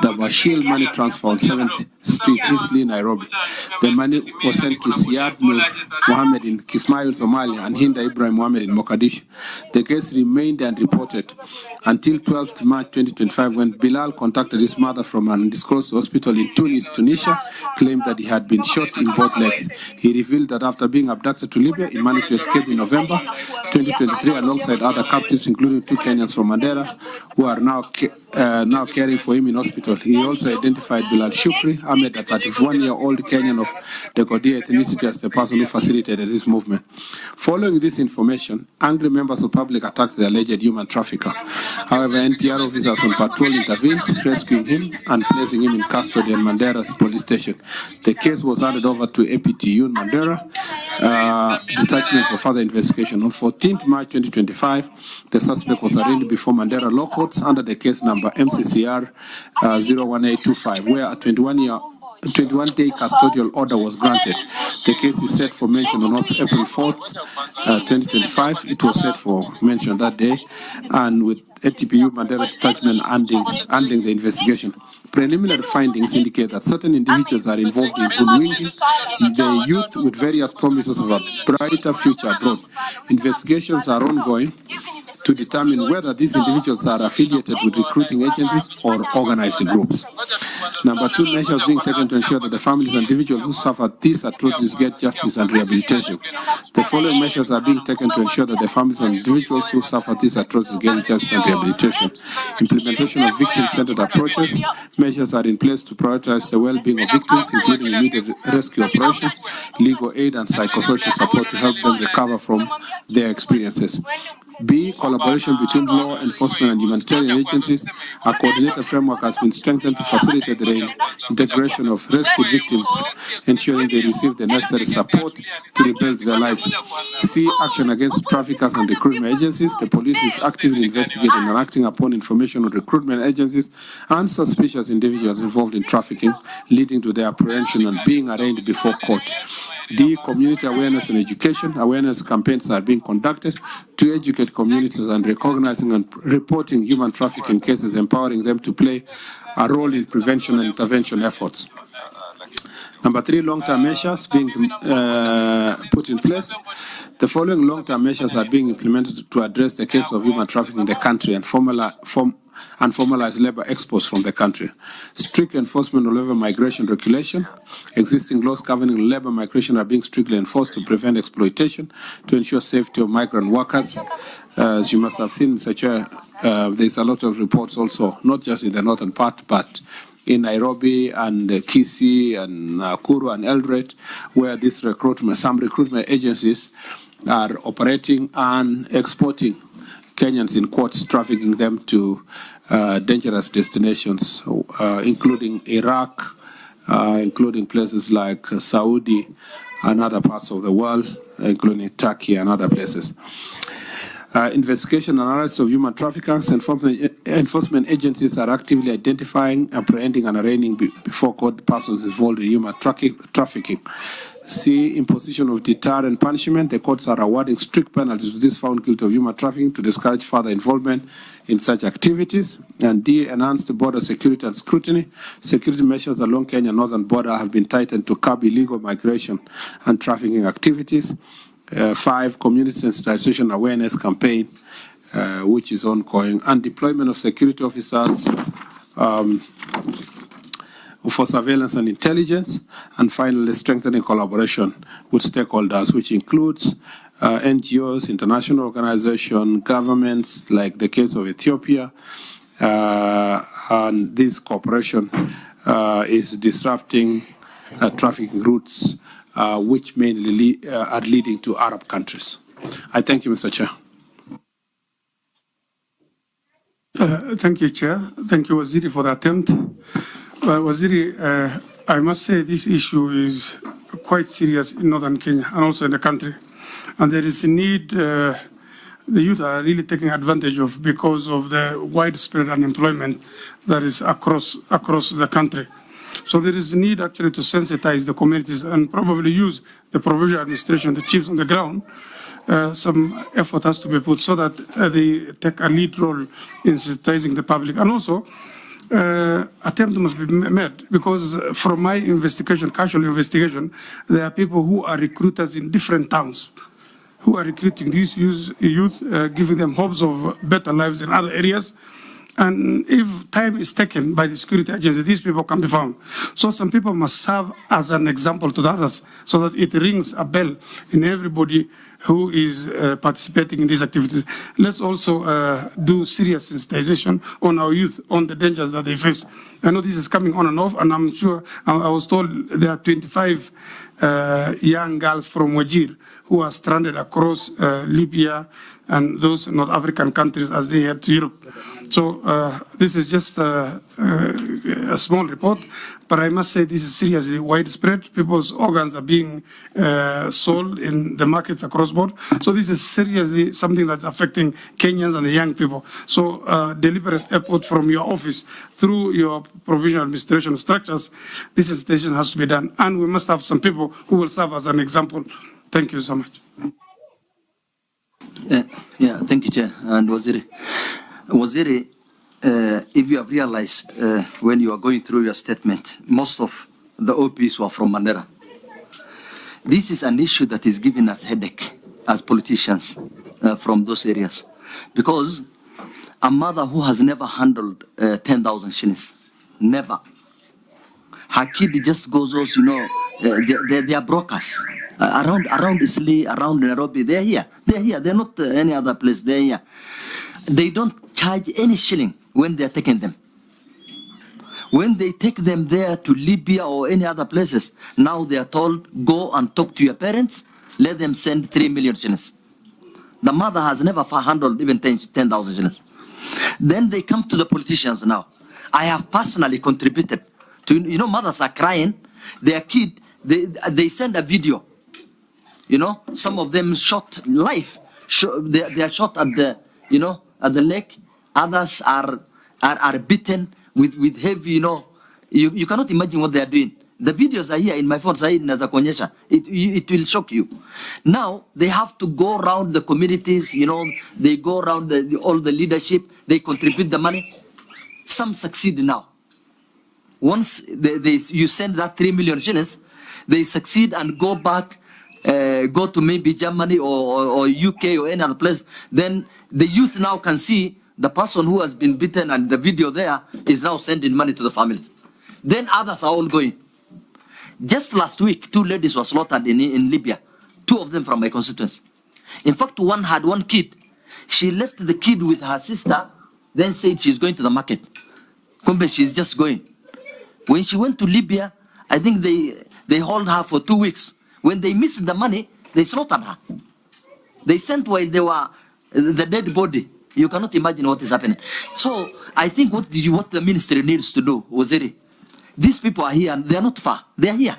the Bashir money transfer on 7th Street, Eastleigh, Nairobi. The money was sent to Siad Nur Mohammed in Kismail, Somalia, and Hinda Ibrahim Mohammed in Mogadishu. The case remained unreported until 12th March 2025, when Bilal contacted his mother from an undisclosed hospital in Tunis, Tunisia, claimed that he had been shot in both legs. He revealed that after being abducted to Libya, he managed to escape in November 2023 alongside other captives, including 2 Kenyans from Mandera, who are now caring for him in hospital. He also identified Bilal Shukri Ahmed, a 31-year-old Kenyan of the Kodia ethnicity, as the person who facilitated his movement. Following this information, angry members of public attacked the alleged human trafficker. However, NPR officers on patrol intervened, rescuing him and placing him in custody at Mandera's police station. The case was handed over to APTU Mandera detachment for further investigation. On 14th March 2025, the suspect was arraigned before Mandera law courts under the case number MCCR 01825, where a 21-day custodial order was granted. The case is set for mention on April 4th, 2025. It was set for mention that day, and with ATPU Mandera detachment handling the investigation. Preliminary findings indicate that certain individuals are involved in hoodwinking the youth with various promises of a brighter future abroad. Investigations are ongoing to determine whether these individuals are affiliated with recruiting agencies or organized groups. Number 2, measures being taken to ensure that the families and individuals who suffer these atrocities get justice and rehabilitation. The following measures are being taken to ensure that the families and individuals who suffer these atrocities get justice and rehabilitation. Implementation of victim-centered approaches. Measures are in place to prioritize the well-being of victims, including immediate rescue operations, legal aid, and psychosocial support to help them recover from their experiences. B, collaboration between law enforcement and humanitarian agencies. A coordinated framework has been strengthened to facilitate the integration of rescued victims, ensuring they receive the necessary support to rebuild their lives. C, action against traffickers and recruitment agencies. The police is actively investigating and acting upon information on recruitment agencies and suspicious individuals involved in trafficking, leading to their apprehension and being arraigned before court. D, community awareness and education. Awareness campaigns are being conducted to educate communities and recognizing and reporting human trafficking cases, empowering them to play a role in prevention and intervention efforts. Number 3, long-term measures being put in place. The following long-term measures are being implemented to address the case of human trafficking in the country and formalize labor exports from the country. Strict enforcement of labor migration regulation. Existing laws governing labor migration are being strictly enforced to prevent exploitation, to ensure safety of migrant workers. As you must have seen, Mr. Chair, there's a lot of reports also, not just in the northern part, but in Nairobi and Kisii and Nakuru and Eldoret, where this some recruitment agencies are operating and exporting Kenyans in quotes, trafficking them to dangerous destinations, including Iraq, including places like Saudi and other parts of the world, including Turkey and other places. Investigation and analysis of human traffickers. Enforcement agencies are actively identifying, apprehending, and arraigning before court persons involved in human trafficking. C, imposition of deterrent punishment. The courts are awarding strict penalties to those found guilty of human trafficking to discourage further involvement in such activities. And D, enhanced border security and scrutiny. Security measures along Kenya northern border have been tightened to curb illegal migration and trafficking activities. 5, community sensitization awareness campaign, which is ongoing, and deployment of security officers for surveillance and intelligence, and finally strengthening collaboration with stakeholders, which includes NGOs, international organizations, governments, like the case of Ethiopia, and this cooperation is disrupting trafficking routes, which mainly are leading to Arab countries. I thank you, Mr. Chair. Thank you, Chair. Thank you, Waziri, for the attempt. Waziri, I must say this issue is quite serious in northern Kenya and also in the country. And there is a need, the youth are really taking advantage of because of the widespread unemployment that is across the country. So there is a need actually to sensitize the communities and probably use the provincial administration, the chiefs on the ground. Some effort has to be put so that they take a lead role in sensitizing the public. And also, attempt must be made, because from my investigation, casual investigation, there are people who are recruiters in different towns who are recruiting these youth, giving them hopes of better lives in other areas. And if time is taken by the security agency, these people can be found. So some people must serve as an example to the others, so that it rings a bell in everybody who is participating in these activities. Let's also do serious sensitization on our youth, on the dangers that they face. I know this is coming on and off, and I'm sure, I was told there are 25 young girls from Wajir who are stranded across Libya and those North African countries as they head to Europe. So this is just a small report, but I must say this is seriously widespread. People's organs are being sold in the markets across board. So this is seriously something that's affecting Kenyans and the young people. So deliberate effort from your office through your provincial administration structures, this station has to be done. And we must have some people who will serve as an example. Thank you so much. Yeah, thank you, Chair. And Waziri, if you have realized when you are going through your statement, most of the OPs were from Mandera. This is an issue that is giving us headache as politicians from those areas, because a mother who has never handled 10,000 shillings, never. Her kid just goes, you know, they are brokers. Around Isli, around Nairobi, they're here. They're not any other place, they're here. They don't charge any shilling when they're taking them. When they take them there to Libya or any other places, now they are told, go and talk to your parents, let them send 3 million shillings. The mother has never handled even 10,000 shillings. Then they come to the politicians now. I have personally contributed to, you know, mothers are crying, their kid, they send a video. You know, some of them shot live. They are shot at the, you know, at the leg. Others are beaten with heavy, you know. You cannot imagine what they are doing. The videos are here in my phone. It will shock you. Now they have to go around the communities. You know, they go around all the leadership. They contribute the money. Some succeed now. Once you send that 3 million shillings, they succeed and go back. Go to maybe Germany or UK or any other place, then the youth now can see the person who has been beaten and the video there is now sending money to the families. Then others are all going. Just last week, 2 ladies were slaughtered in Libya, 2 of them from my constituency. In fact, one had 1 kid. She left the kid with her sister, then said she's going to the market. Kumbe, she's just going. When she went to Libya, I think they hold her for 2 weeks. When they missed the money, they slaughtered her. They sent while they were the dead body. You cannot imagine what is happening. So I think what the ministry needs to do, Waziri, these people are here, they are not far, they are here.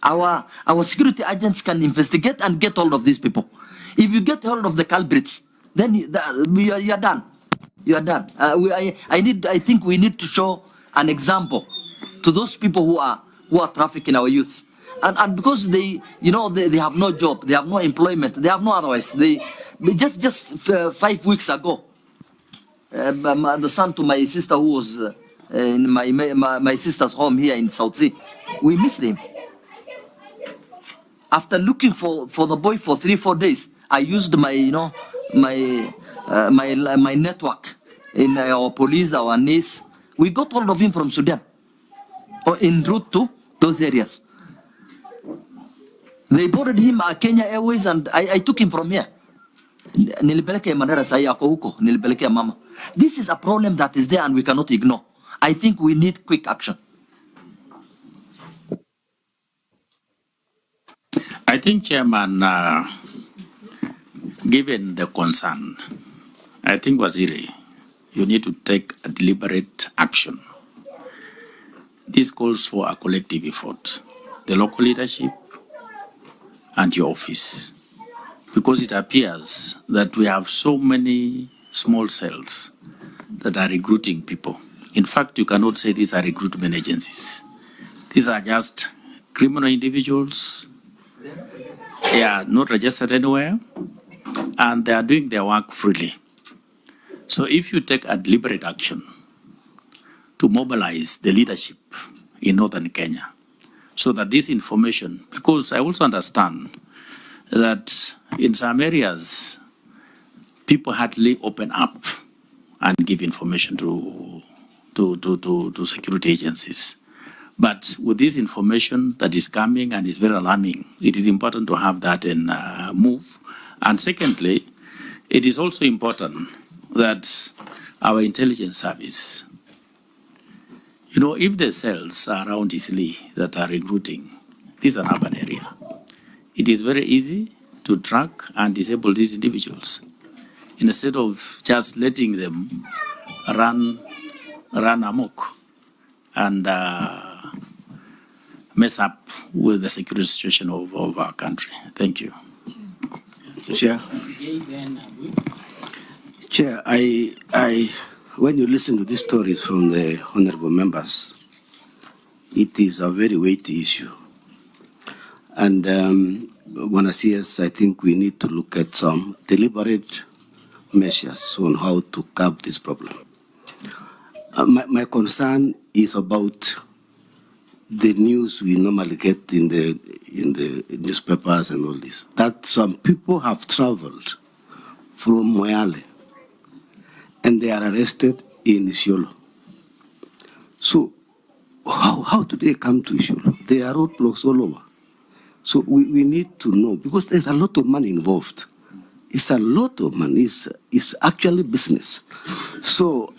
Our security agents can investigate and get hold of these people. If you get hold of the culprits, then you are done. You are done. I think we need to show an example to those people who are trafficking our youths. And because they have no job, they have no employment, they have no otherwise. Just 5 weeks ago, the son to my sister who was in my sister's home here in South Sea, we missed him. After looking for the boy for 3-4 days, I used my my network in our police, our NIS. We got hold of him from Sudan, or en route to those areas. They boarded him at Kenya Airways, and I took him from here. This is a problem that is there and we cannot ignore. I think we need quick action. I think, Chairman, given the concern, I think, Waziri, you need to take a deliberate action. This calls for a collective effort. The local leadership and your office, because it appears that we have so many small cells that are recruiting people In fact, you cannot say these are recruitment agencies. These are just criminal individuals. They are not registered anywhere, and they are doing their work freely. So if you take a deliberate action to mobilize the leadership in northern Kenya, so that this information, because I also understand that in some areas, people hardly open up and give information to security agencies. But with this information that is coming and is very alarming, it is important to have that and move. And secondly, it is also important that our intelligence service, you know, if the cells are around Isli that are recruiting, this is an urban area. It is very easy to track and disable these individuals instead of just letting them run amok and mess up with the security situation of our country. Thank you. Chair, when you listen to these stories from the honorable members, it is a very weighty issue. And when I see us, I think we need to look at some deliberate measures on how to curb this problem. My concern is about the news we normally get in the newspapers and all this, that some people have traveled from Moyale and they are arrested in Isiolo. So how do they come to Isiolo? There are roadblocks all over. So we need to know, because there's a lot of money involved. It's a lot of money. It's actually business. So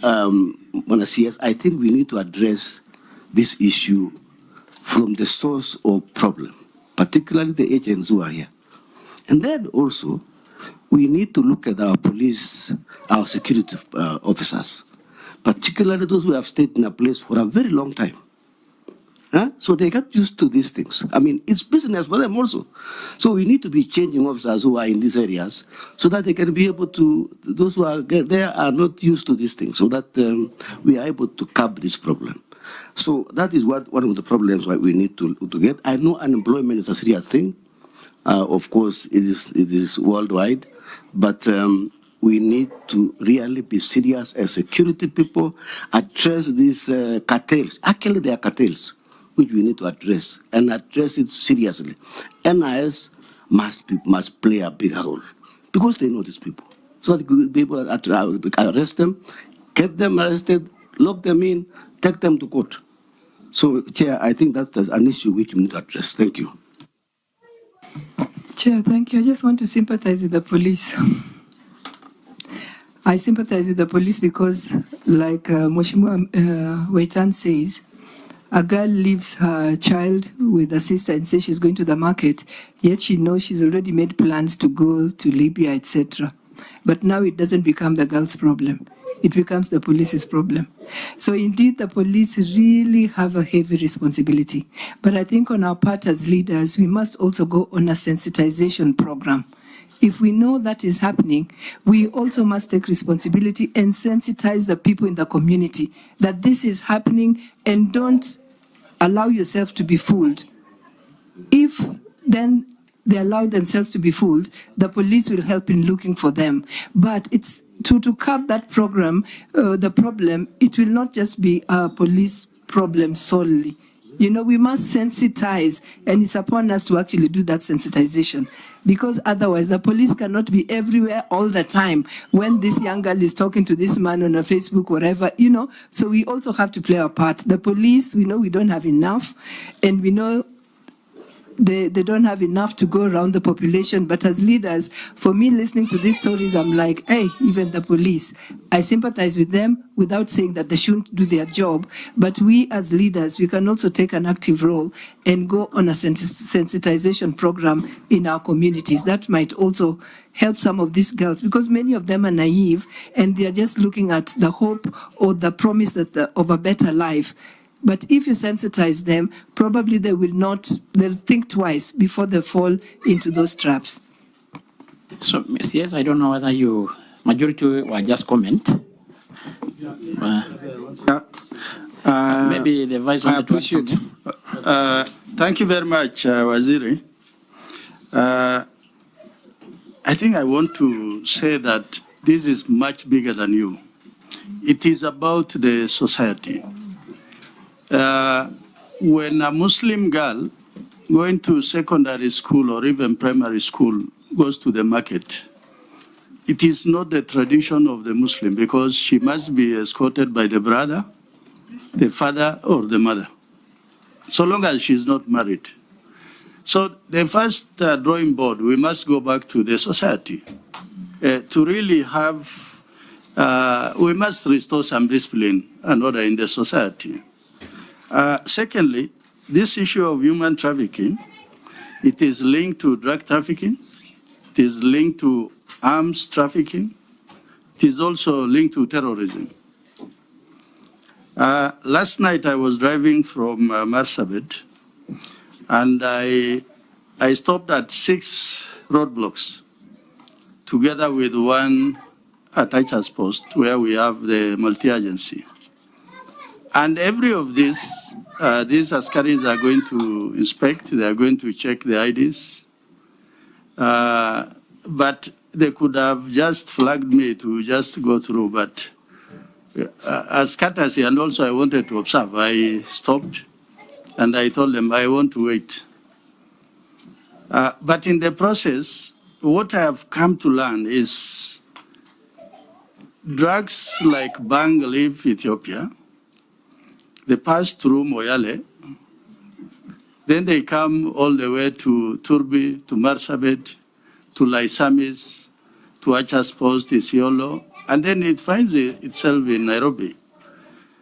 when I see us, I think we need to address this issue from the source of problem, particularly the agents who are here. And then also, we need to look at our police, our security officers, particularly those who have stayed in a place for a very long time. So they get used to these things. I mean, it's business for them also. So we need to be changing officers who are in these areas so that they can be able to, those who are there are not used to these things, so that we are able to curb this problem. So that is one of the problems why we need to get. I know unemployment is a serious thing. Of course, it is worldwide, but we need to really be serious as security people, address these cartels. Actually, they are cartels, which we need to address, and address it seriously. AIS must play a bigger role, because they know these people. So that we will be able to arrest them, get them arrested, lock them in, take them to court. So, Chair, I think that's an issue which we need to address. Thank you. Chair, thank you. I just want to sympathize with the police. I sympathize with the police because, like Mheshimiwa Waitan says, a girl leaves her child with a sister and says she's going to the market, yet she knows she's already made plans to go to Libya, etc. But now it doesn't become the girl's problem. It becomes the police's problem. So indeed, the police really have a heavy responsibility. But I think on our part as leaders, we must also go on a sensitization program. If we know that is happening, we also must take responsibility and sensitize the people in the community that this is happening, and don't allow yourself to be fooled. If then they allow themselves to be fooled, the police will help in looking for them. But it's to curb that program, the problem, it will not just be a police problem solely. You know, we must sensitize, and it's upon us to actually do that sensitization, because otherwise the police cannot be everywhere all the time when this young girl is talking to this man on a Facebook, whatever, you know. So we also have to play our part. The police, we know we don't have enough, and we know they don't have enough to go around the population. But as leaders, for me, listening to these stories, I'm like, hey, even the police, I sympathize with them without saying that they shouldn't do their job. But we as leaders, we can also take an active role and go on a sensitization program in our communities. That might also help some of these girls, because many of them are naive and they're just looking at the hope or the promise that of a better life. But if you sensitize them, probably they'll think twice before they fall into those traps. So, yes, I don't know whether majority were just comment. Maybe the vice I wanted to add appreciate. something. Thank you very much, Waziri. I think I want to say that this is much bigger than you. It is about the society. When a Muslim girl going to secondary school or even primary school goes to the market, it is not the tradition of the Muslim because she must be escorted by the brother, the father, or the mother, so long as she is not married. So the first drawing board, we must go back to the society to really have, we must restore some discipline and order in the society. Secondly, this issue of human trafficking, it is linked to drug trafficking, it is linked to arms trafficking, it is also linked to terrorism. Last night I was driving from Marsabit, and I stopped at 6 roadblocks, together with one at Achas Post, where we have the multi-agency. And every of these askaris are going to inspect, they are going to check the IDs. But they could have just flagged me to just go through, but as courtesy, and also I wanted to observe, I stopped and I told them I want to wait. But in the process, what I have come to learn is drugs like Bang leave Ethiopia, they pass through Moyale, then they come all the way to Turbi, to Marsabit, to Laisamis, to Achas Post, Isiolo, and then it finds itself in Nairobi.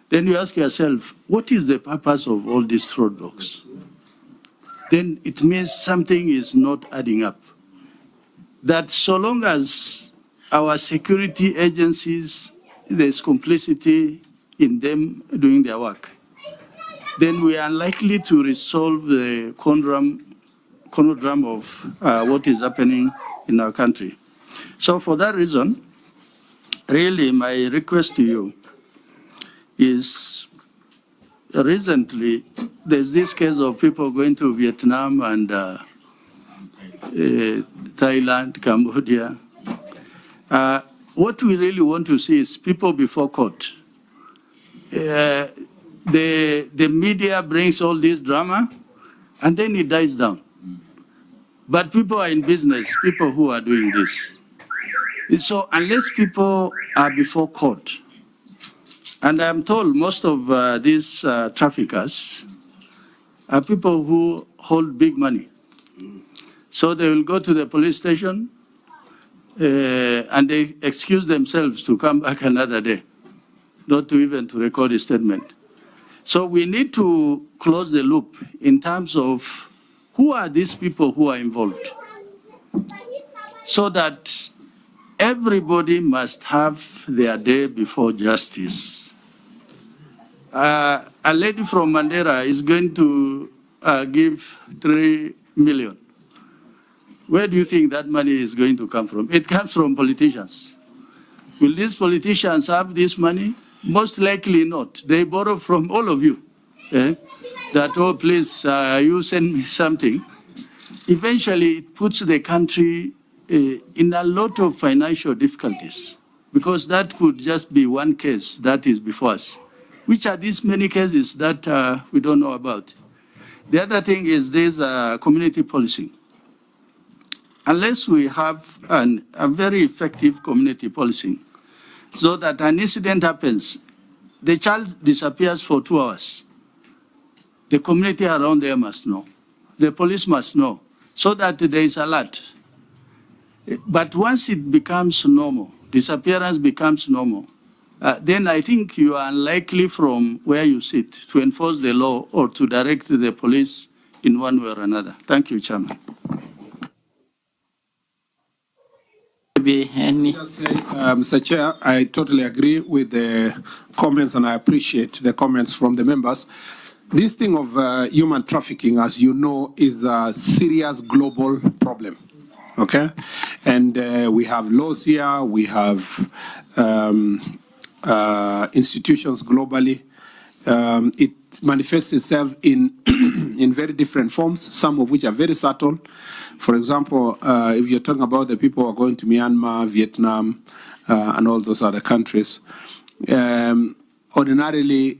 Then you ask yourself, what is the purpose of all these roadblocks? Then it means something is not adding up. That so long as our security agencies, there's complicity in them doing their work, then we are likely to resolve the conundrum of what is happening in our country. So for that reason, really my request to you is, recently there's this case of people going to Vietnam and Thailand, Cambodia. What we really want to see is people before court. The media brings all this drama and then it dies down. But people are in business, people who are doing this. So unless people are before court, and I'm told most of these traffickers are people who hold big money. So they will go to the police station and they excuse themselves to come back another day, not to even to record a statement. So we need to close the loop in terms of who are these people who are involved, so that everybody must have their day before justice. A lady from Mandera is going to give 3 million. Where do you think that money is going to come from? It comes from politicians. Will these politicians have this money? Most likely not. They borrow from all of you. That, oh, please, you send me something. Eventually, it puts the country in a lot of financial difficulties, because that could just be one case that is before us. Which are these many cases that we don't know about? The other thing is there's community policing. Unless we have a very effective community policing, so that an incident happens, the child disappears for 2 hours, the community around there must know, the police must know, so that there is alert. But once it becomes normal, disappearance becomes normal, then I think you are unlikely from where you sit to enforce the law or to direct the police in one way or another. Thank you, Chairman. Mr. Chair, I totally agree with the comments and I appreciate the comments from the members. This thing of human trafficking, as you know, is a serious global problem. Okay? And we have laws here, we have institutions globally It manifests itself in in very different forms, some of which are very subtle. For example, if you're talking about the people who are going to Myanmar, Vietnam, and all those other countries, ordinarily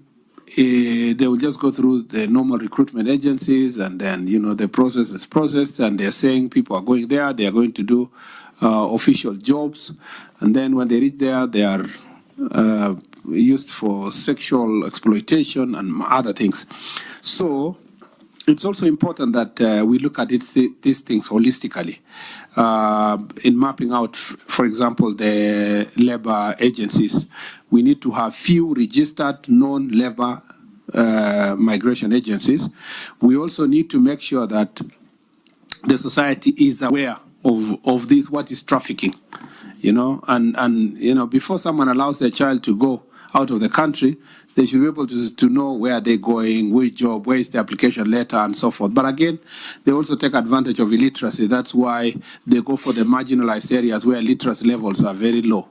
they will just go through the normal recruitment agencies, and then the process is processed, and they're saying people are going there, they are going to do official jobs, and then when they reach there, they are used for sexual exploitation and other things. So it's also important that we look at these things holistically in mapping out, for example, the labor agencies. We need to have few registered non-labor migration agencies. We also need to make sure that the society is aware of this, what is trafficking, and before someone allows their child to go out of the country, they should be able to know where they're going, which job, where is the application letter, and so forth. But again, they also take advantage of illiteracy. That's why they go for the marginalized areas where literacy levels are very low.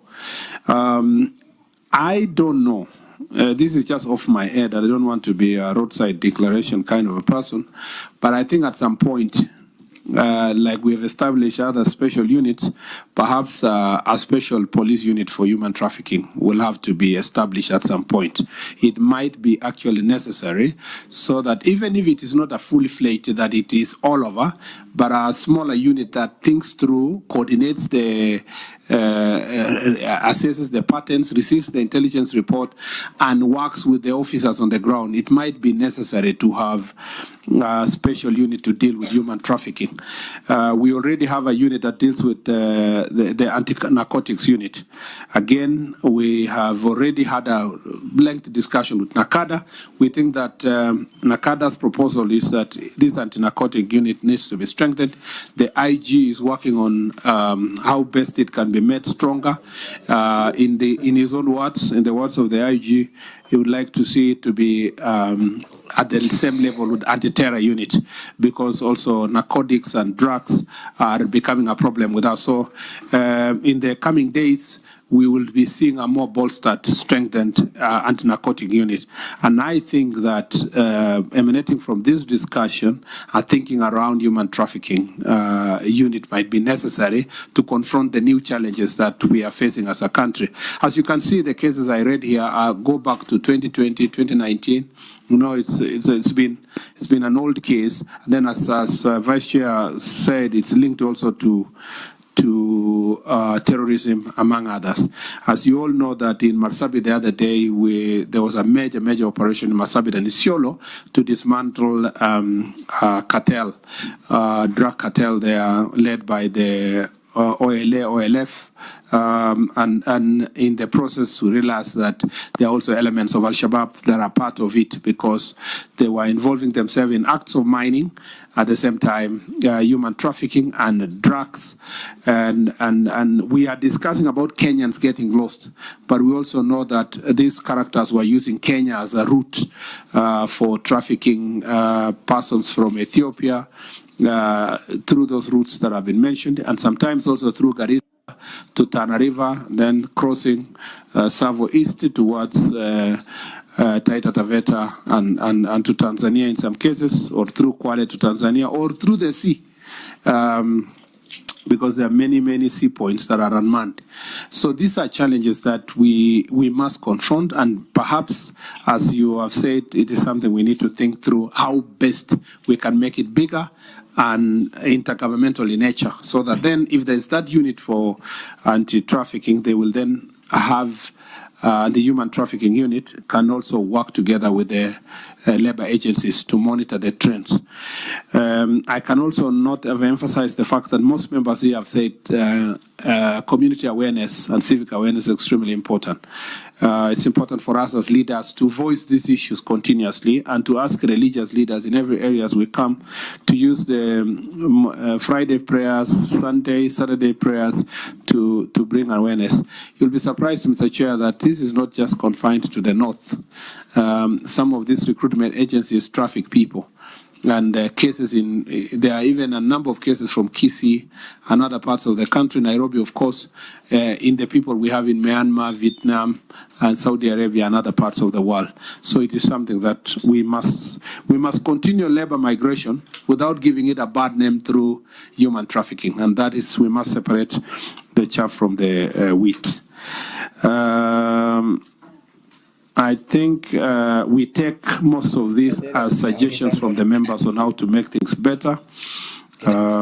I don't know. This is just off my head. I don't want to be a roadside declaration kind of a person. But I think at some point, like we have established other special units, perhaps a special police unit for human trafficking will have to be established at some point. It might be actually necessary, so that even if it is not a fully fledged, that it is all over, but a smaller unit that thinks through, coordinates the assesses the patterns, receives the intelligence report, and works with the officers on the ground. It might be necessary to have a special unit to deal with human trafficking. We already have a unit that deals with the anti-narcotics unit. Again, we have already had a lengthy discussion with NACADA. We think that NACADA's proposal is that this anti-narcotic unit needs to be strengthened. The IG is working on how best it can be made stronger. In his own words, in the words of the IG, he would like to see it to be at the same level with anti-terror unit, because also narcotics and drugs are becoming a problem with us. So in the coming days, we will be seeing a more bolstered, strengthened anti-narcotic unit. And I think that emanating from this discussion, thinking around human trafficking unit might be necessary to confront the new challenges that we are facing as a country. As you can see, the cases I read here go back to 2020, 2019. It's been an old case. And then, as Vice Chair said, it's linked also to terrorism, among others. As you all know, that in Marsabit the other day, there was a major operation in Marsabit and Isiolo to dismantle cartel, drug cartel there, led by the OLF. And in the process, we realized that there are also elements of Al-Shabaab that are part of it, because they were involving themselves in acts of mining, at the same time human trafficking and drugs. And we are discussing about Kenyans getting lost, but we also know that these characters were using Kenya as a route for trafficking persons from Ethiopia through those routes that have been mentioned, and sometimes also through Garissa to Tana River, then crossing Savo East towards Taita Taveta and to Tanzania in some cases, or through Kwale to Tanzania, or through the sea, because there are many sea points that are unmanned. So these are challenges that we must confront, and perhaps, as you have said, it is something we need to think through how best we can make it bigger and intergovernmental in nature, so that then if there's that unit for anti-trafficking, they will then have the human trafficking unit can also work together with the labor agencies to monitor the trends. I can also not emphasize the fact that most members here have said community awareness and civic awareness is extremely important. It's important for us as leaders to voice these issues continuously, and to ask religious leaders in every area as we come to use the Friday prayers, Sunday, Saturday prayers to bring awareness. You'll be surprised, Mr. Chair, that this is not just confined to the north. Some of these recruitment agencies traffic people. and cases there are even a number of cases from Kisii and other parts of the country, Nairobi, of course, in the people we have in Myanmar, Vietnam, and Saudi Arabia and other parts of the world. So it is something that we must continue labor migration without giving it a bad name through human trafficking, and that is, we must separate the chaff from the wheat. I think we take most of these as suggestions from the members on how to make things better.